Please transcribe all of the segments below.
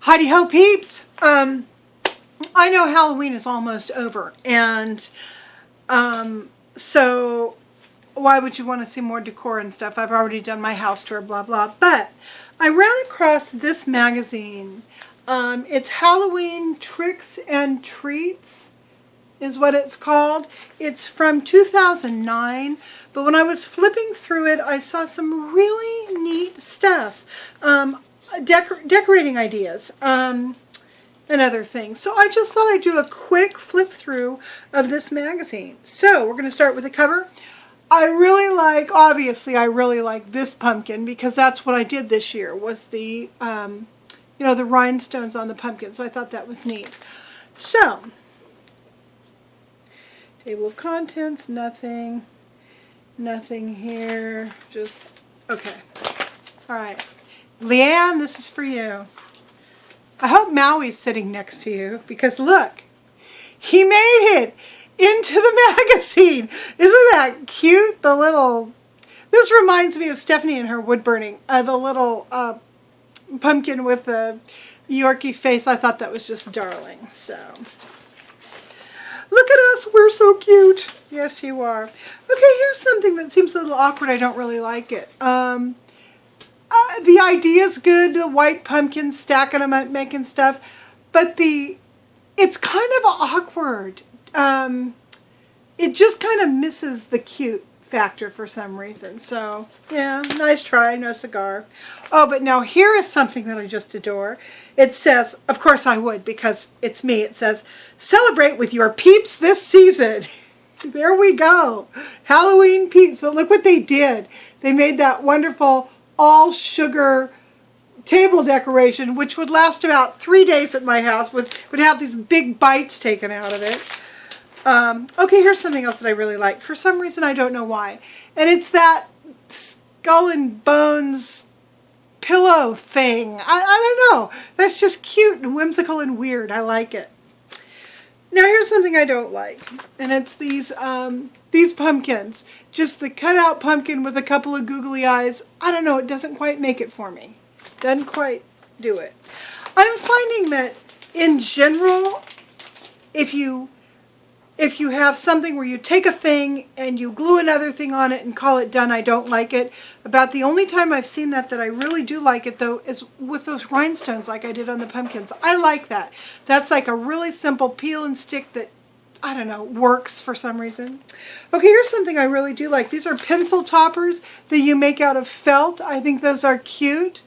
Heidi ho peeps. I know Halloween is almost over, and so why would you want to see more decor and stuff? I've already done my house tour, blah blah. But I ran across this magazine. It's Halloween Tricks and Treats is what it's called. It's from 2009, but when I was flipping through it, I saw some really neat stuff. Decorating ideas and other things. So I just thought I'd do a quick flip through of this magazine. So we're going to start with the cover. Obviously I really like this pumpkin because that's what I did this year, was the, the rhinestones on the pumpkin. So I thought that was neat. So, table of contents, nothing here, just, okay. All right. Leanne, this is for you. I hope Maui's sitting next to you because look, he made it into the magazine. Isn't that cute? This reminds me of Stephanie and her wood burning. The little pumpkin with the Yorkie face. I thought that was just darling. So, look at us. We're so cute. Yes, you are. Okay, here's something that seems a little awkward. I don't really like it. The idea's good, the white pumpkins, stacking them up, making stuff, but it's kind of awkward. It just kind of misses the cute factor for some reason. So, yeah, nice try, no cigar. Oh, but now here is something that I just adore. It says, of course I would because it's me, it says, celebrate with your peeps this season. There we go. Halloween peeps, but look what they did. They made that wonderful all sugar table decoration, which would last about 3 days at my house, would have these big bites taken out of it. Okay, here's something else that I really like. For some reason, I don't know why. And it's that skull and bones pillow thing. I don't know. That's just cute and whimsical and weird. I like it. Now here's something I don't like. And it's these pumpkins. Just the cutout pumpkin with a couple of googly eyes. I don't know, it doesn't quite make it for me. Doesn't quite do it. I'm finding that in general, if you have something where you take a thing and you glue another thing on it and call it done, I don't like it. About the only time I've seen that I really do like it though is with those rhinestones like I did on the pumpkins. I like that. That's like a really simple peel and stick that, I don't know, works for some reason. Okay, here's something I really do like. These are pencil toppers that you make out of felt. I think those are cute.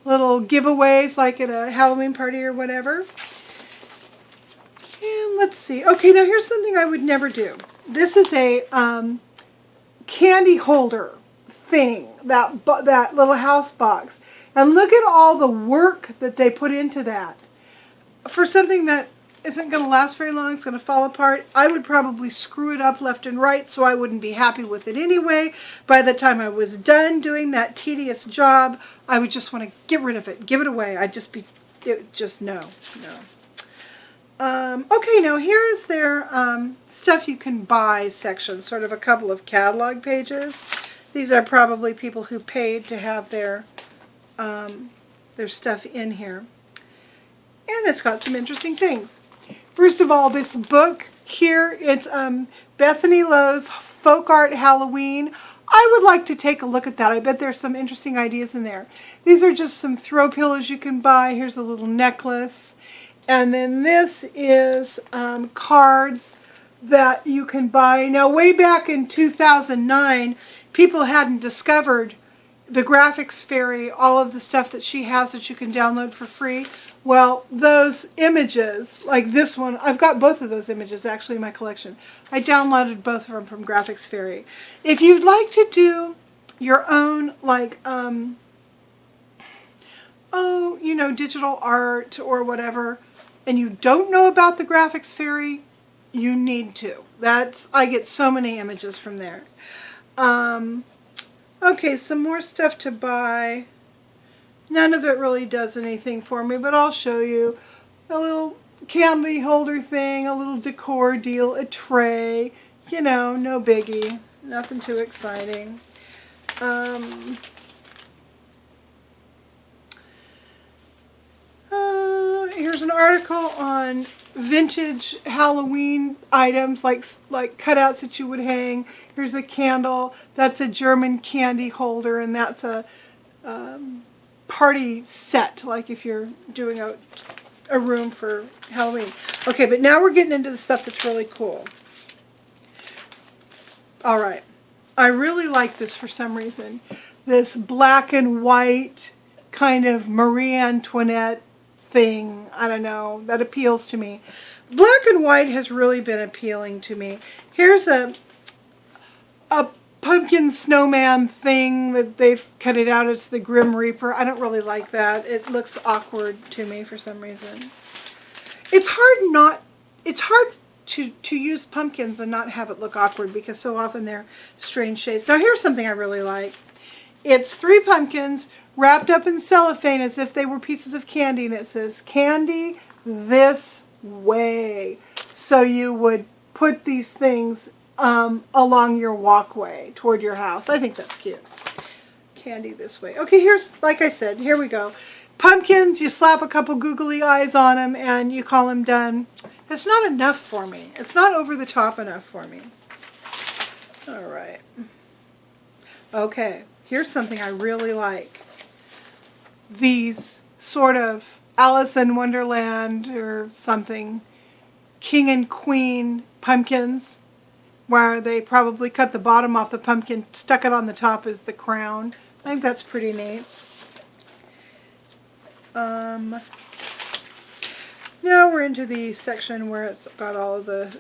Little giveaways like at a Halloween party or whatever. And let's see. Okay, now here's something I would never do. This is a candy holder thing, that little house box. And look at all the work that they put into that. For something that isn't going to last very long, it's going to fall apart, I would probably screw it up left and right so I wouldn't be happy with it anyway. By the time I was done doing that tedious job, I would just want to get rid of it, give it away. No. Okay, now here is their stuff you can buy section, sort of a couple of catalog pages. These are probably people who paid to have their stuff in here. And it's got some interesting things. First of all, this book here, it's Bethany Lowe's Folk Art Halloween. I would like to take a look at that. I bet there's some interesting ideas in there. These are just some throw pillows you can buy. Here's a little necklace. And then this is cards that you can buy. Now, way back in 2009, people hadn't discovered the Graphics Fairy, all of the stuff that she has that you can download for free. Well, those images, like this one, I've got both of those images actually in my collection. I downloaded both of them from Graphics Fairy. If you'd like to do your own, like, digital art or whatever, and you don't know about the Graphics Fairy, you need to. I get so many images from there. Okay, some more stuff to buy. None of it really does anything for me, but I'll show you. A little candy holder thing, a little decor deal, a tray. No biggie. Nothing too exciting. there's an article on vintage Halloween items, like cutouts that you would hang. Here's a candle. That's a German candy holder, and that's a party set, like if you're doing a room for Halloween. Okay, but now we're getting into the stuff that's really cool. All right. I really like this for some reason. This black and white kind of Marie Antoinette thing. I don't know. That appeals to me. Black and white has really been appealing to me. Here's a pumpkin snowman thing that they've cut it out. It's the Grim Reaper. I don't really like that. It looks awkward to me for some reason. It's hard to use pumpkins and not have it look awkward because so often they're strange shapes. Now here's something I really like. It's 3 pumpkins wrapped up in cellophane as if they were pieces of candy, and it says candy this way. So you would put these things along your walkway toward your house. I think that's cute. Candy this way. Okay, here's, like I said, here we go. Pumpkins, you slap a couple googly eyes on them and you call them done. It's not enough for me. It's not over the top enough for me. All right. Okay, here's something I really like. These sort of Alice in Wonderland or something, king and queen pumpkins, where they probably cut the bottom off the pumpkin, stuck it on the top as the crown. I think that's pretty neat. Now we're into the section where it's got all of the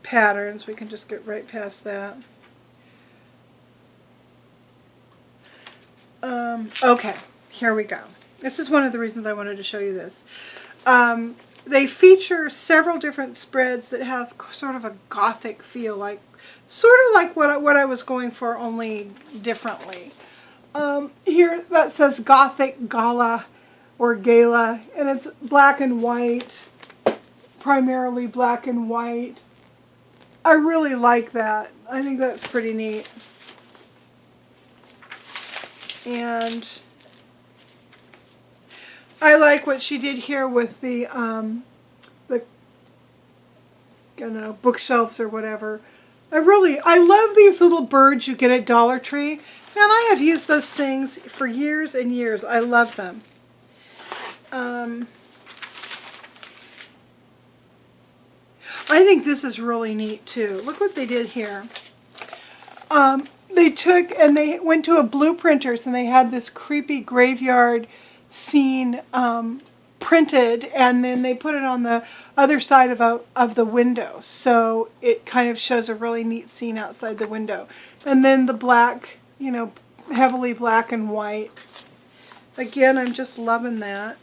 patterns. We can just get right past that. Okay, here we go. This is one of the reasons I wanted to show you this. They feature several different spreads that have sort of a Gothic feel, like sort of like what I was going for, only differently. Here that says Gothic Gala or Gala, and it's black and white, primarily black and white. I really like that. I think that's pretty neat. And I like what she did here with the I don't know, bookshelves or whatever. I love these little birds you get at Dollar Tree. And I have used those things for years and years. I love them. I think this is really neat too. Look what they did here. They took and they went to a Blueprinters and they had this creepy graveyard scene printed, and then they put it on the other side of the window, so it kind of shows a really neat scene outside the window. And then the black, you know, heavily black and white. Again, I'm just loving that.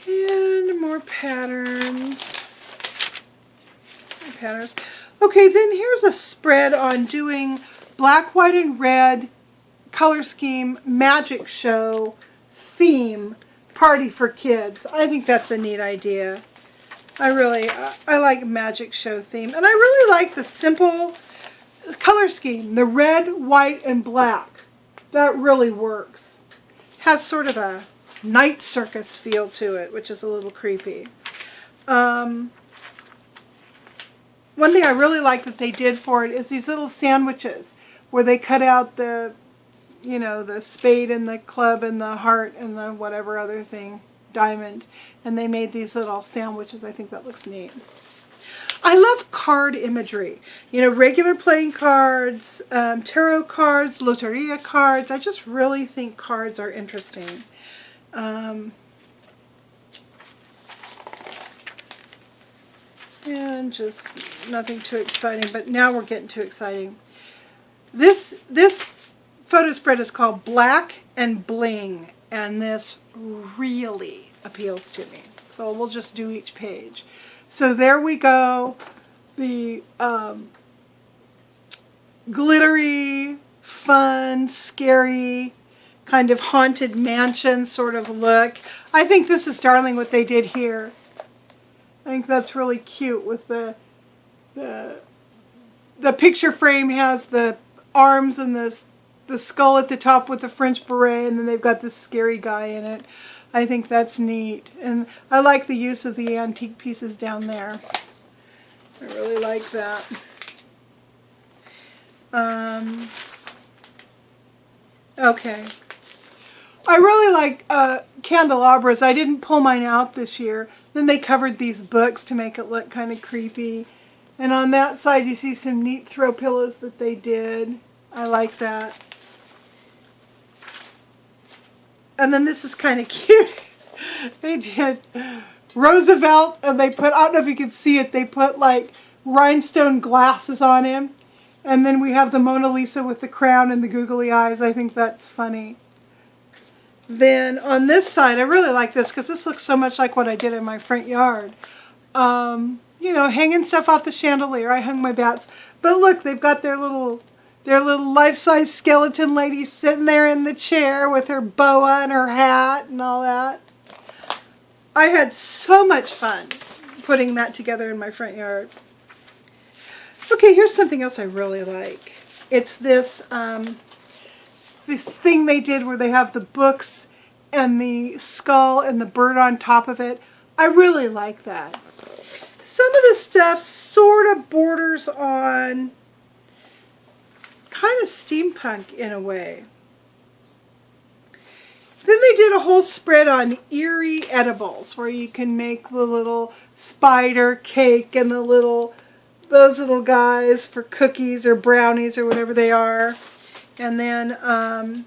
And more patterns. Okay, then here's a spread on doing black, white, and red color scheme magic show theme party for kids. I think that's a neat idea. I like magic show theme, and I really like the simple color scheme, the red, white, and black. That really works. Has sort of a night circus feel to it, which is a little creepy. One thing I really like that they did for it is these little sandwiches where they cut out the, you know, the spade and the club and the heart and the whatever other thing, diamond, and they made these little sandwiches. I think that looks neat. I love card imagery. You know, regular playing cards, tarot cards, loteria cards. I just really think cards are interesting. And just nothing too exciting, but now we're getting too exciting. This photo spread is called Black and Bling, and this really appeals to me. So we'll just do each page. So there we go. The glittery, fun, scary, kind of haunted mansion sort of look. I think this is darling what they did here. I think that's really cute with the picture frame has the arms and the the skull at the top with the French beret, and then they've got this scary guy in it. I think that's neat. And I like the use of the antique pieces down there. I really like that. Okay. I really like candelabras. I didn't pull mine out this year. Then they covered these books to make it look kind of creepy. And on that side you see some neat throw pillows that they did. I like that. And then this is kind of cute. They did Roosevelt, and they put, I don't know if you can see it, they put like rhinestone glasses on him. And then we have the Mona Lisa with the crown and the googly eyes. I think that's funny. Then on this side, I really like this because this looks so much like what I did in my front yard. You know, hanging stuff off the chandelier. I hung my bats. But look, they've got their little life-size skeleton lady sitting there in the chair with her boa and her hat and all that. I had so much fun putting that together in my front yard. Okay, here's something else I really like. It's this this thing they did where they have the books and the skull and the bird on top of it. I really like that. Some of the stuff sort of borders on kind of steampunk in a way. Then they did a whole spread on eerie edibles where you can make the little spider cake and those little guys for cookies or brownies or whatever they are. And then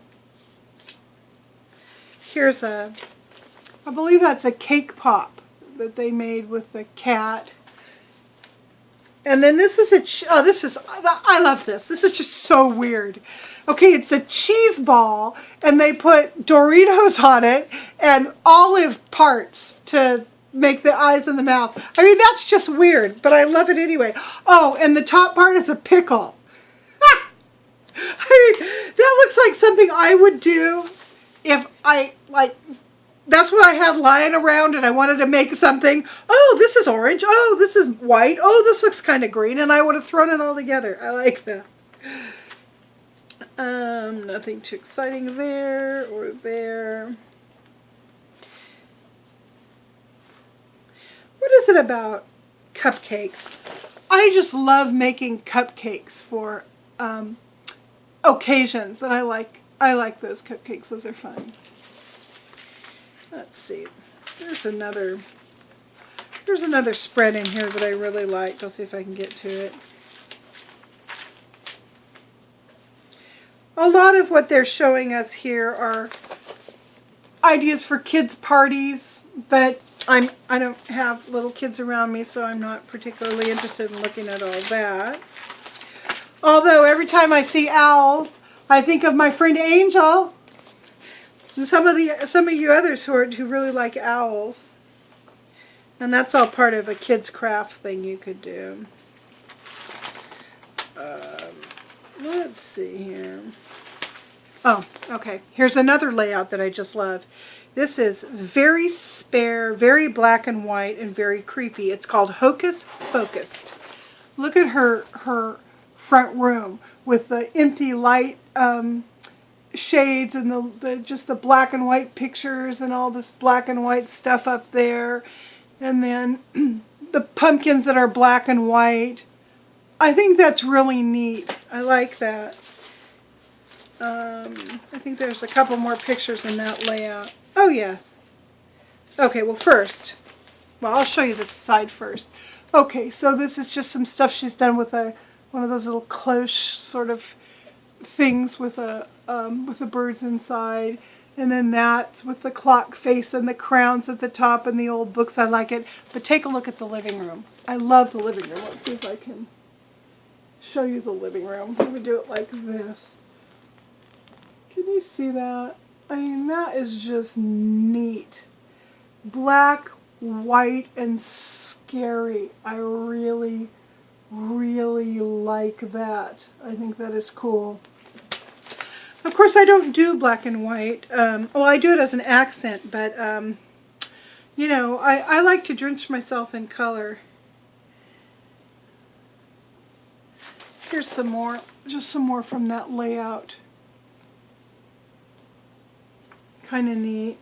here's I believe that's a cake pop that they made with the cat. And then this is I love this. This is just so weird. Okay, it's a cheese ball, and they put Doritos on it and olive parts to make the eyes and the mouth. I mean, that's just weird, but I love it anyway. Oh, and the top part is a pickle. I mean, that looks like something I would do if that's what I had lying around and I wanted to make something. Oh, this is orange. Oh, this is white. Oh, this looks kind of green. And I would have thrown it all together. I like that. Nothing too exciting there or there. What is it about cupcakes? I just love making cupcakes for occasions, and I like those cupcakes. Those are fun. Let's see. There's another spread in here that I really liked. I'll see if I can get to it. A lot of what they're showing us here are ideas for kids' parties, but I don't have little kids around me, so I'm not particularly interested in looking at all that. Although every time I see owls, I think of my friend Angel. And some of you others who really like owls. And that's all part of a kids craft thing you could do. Let's see here. Oh, okay. Here's another layout that I just love. This is very spare, very black and white, and very creepy. It's called Hocus Focused. Look at her front room with the empty light shades and just the black and white pictures and all this black and white stuff up there. And then the pumpkins that are black and white. I think that's really neat. I like that. I think there's a couple more pictures in that layout. Oh, yes. Okay, well, I'll show you this side first. Okay, so this is just some stuff she's done with one of those little cloche sort of things with the birds inside. And then that's with the clock face and the crowns at the top and the old books. I like it. But take a look at the living room. I love the living room. Let's see if I can show you the living room. Let me do it like this. Can you see that? I mean, that is just neat. Black, white, and scary. I really, really like that. I think that is cool. Of course, I don't do black and white. Well, I do it as an accent, but, you know, I like to drench myself in color. Here's some more, just some more from that layout. Kind of neat.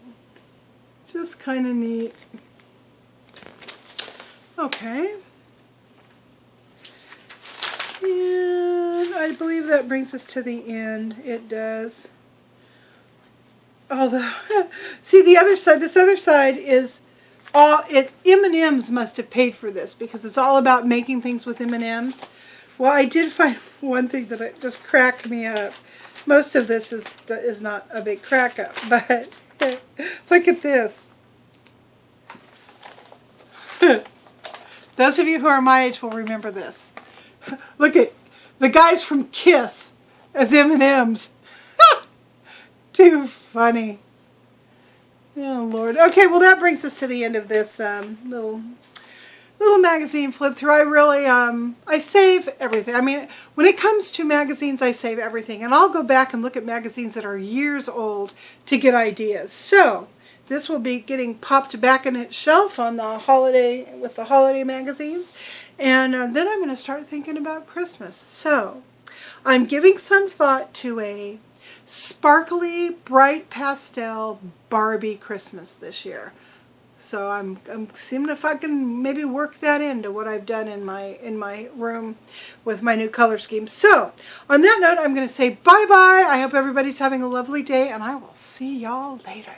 Just kind of neat. Okay. And I believe that brings us to the end. It does. Although, see the other side, this other side is all, M&Ms must have paid for this because it's all about making things with M&Ms. Well, I did find one thing that it just cracked me up. Most of this is not a big crack up, but look at this. Those of you who are my age will remember this. Look at the guys from Kiss as M&Ms. Too funny. Oh, Lord. Okay, well, that brings us to the end of this little magazine flip through. I really, I save everything. I mean, when it comes to magazines, I save everything. And I'll go back and look at magazines that are years old to get ideas. So, this will be getting popped back in its shelf on the holiday, with the holiday magazines. And then I'm going to start thinking about Christmas. So, I'm giving some thought to a sparkly, bright pastel Barbie Christmas this year. So I'm seeing if I can maybe work that into what I've done in my room with my new color scheme. So on that note, I'm going to say bye-bye. I hope everybody's having a lovely day, and I will see y'all later.